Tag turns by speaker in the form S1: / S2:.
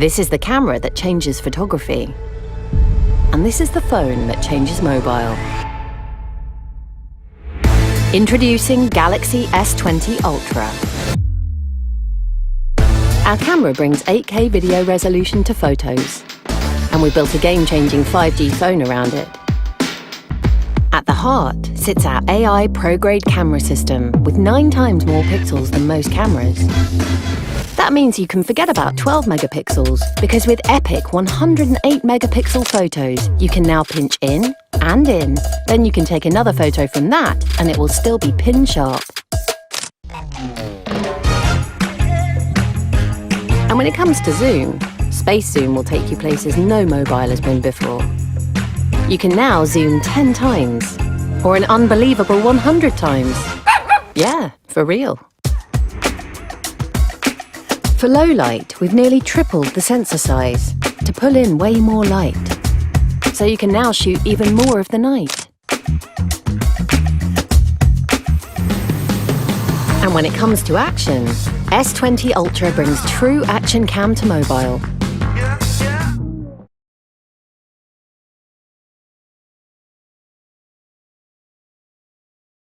S1: This is the camera that changes photography. And this is the phone that changes mobile. Introducing Galaxy S20 Ultra. Our camera brings 8K video resolution to photos, and we built a game-changing 5G phone around it. At the heart sits our AI pro-grade camera system with 9 times more pixels than most cameras. That means you can forget about 12 megapixels, because with epic 108 megapixel photos, you can now pinch in and in. Then you can take another photo from that and it will still be pin sharp. And when it comes to zoom, Space Zoom will take you places no mobile has been before. You can now zoom 10 times, or an unbelievable 100 times. Yeah, for real. For low light, we've nearly tripled the sensor size to pull in way more light, so you can now shoot even more of the night. And when it comes to action, S20 Ultra brings true action cam to mobile.